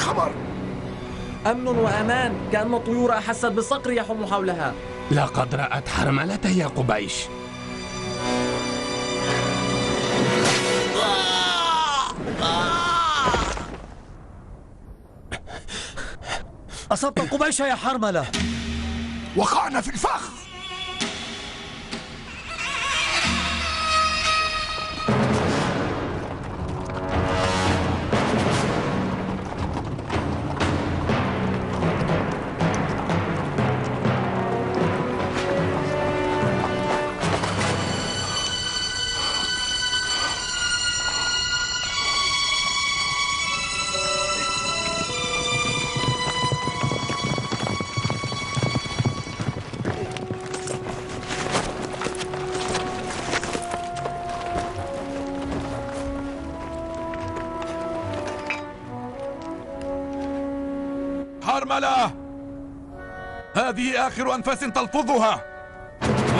الخبر؟ أمن وأمان، كأن الطيور أحست بالصقر يحوم حولها. لقد رأت حرملة يا قبيش. أصبت قبيش يا حرملة. وقعنا في الفخ. حرملة، هذه آخر أنفاس تلفظها،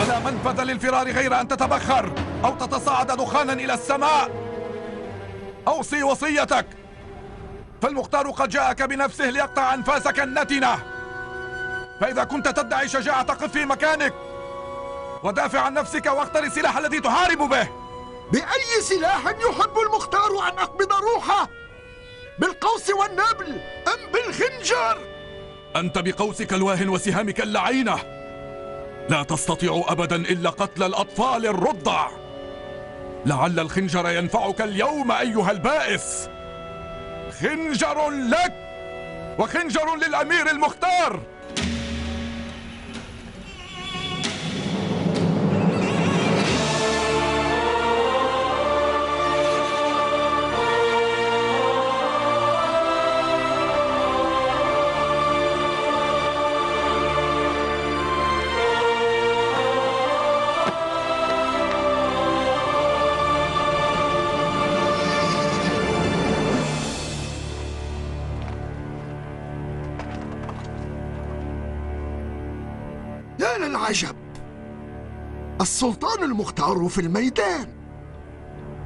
ولا منفذ للفرار غير أن تتبخر أو تتصاعد دخانا إلى السماء. أوصي وصيتك، فالمختار قد جاءك بنفسه ليقطع أنفاسك النتنة، فإذا كنت تدعي شجاعة قف في مكانك ودافع عن نفسك واختر السلاح الذي تحارب به. بأي سلاح يحب المختار أن أقبض روحه؟ بالقوس والنبل أم بالخنجر؟ أنت بقوسك الواهن وسهامك اللعينة لا تستطيع أبدا إلا قتل الأطفال الرضع. لعل الخنجر ينفعك اليوم أيها البائس. خنجر لك وخنجر للأمير المختار. يا للعجب، السلطان المختار في الميدان.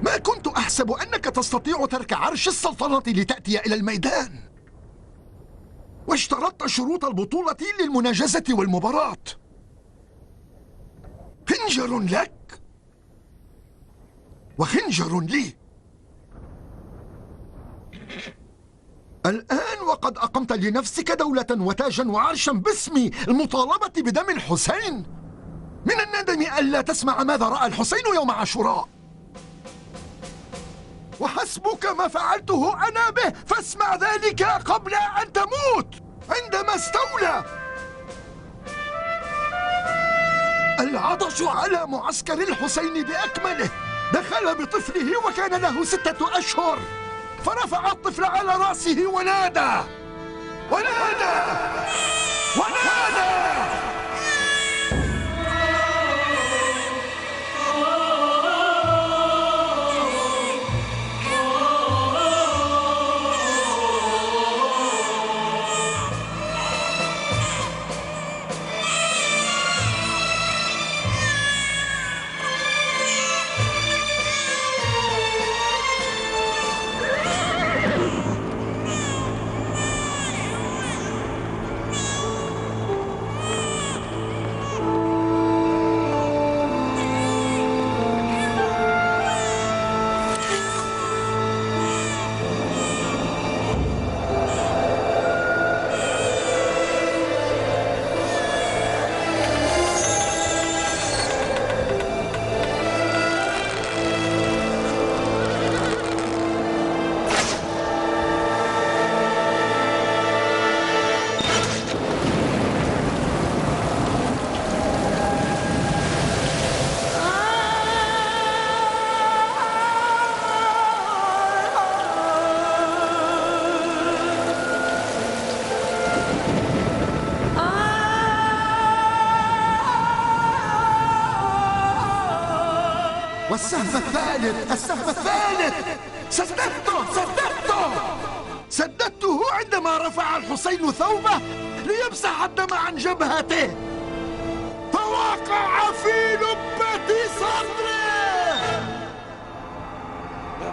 ما كنت أحسب أنك تستطيع ترك عرش السلطنة لتأتي إلى الميدان، واشترطت شروط البطولة للمناجزة والمباراة. خنجر لك وخنجر لي. الآن وقد أقمت لنفسك دولة وتاجا وعرشا باسمي المطالبة بدم الحسين. من الندم ألا تسمع ماذا رأى الحسين يوم عاشوراء، وحسبك ما فعلته أنا به، فاسمع ذلك قبل أن تموت. عندما استولى العطش على معسكر الحسين بأكمله، دخل بطفله وكان له 6 أشهر، فرفع الطفل على رأسه ونادى ونادى ونادى. والسهم الثالث، السهم الثالث، سددته عندما رفع الحسين ثوبه ليمسح الدم عن جبهته، فوقع في لبة صدره.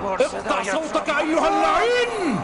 اقطع صوتك أيها اللعين!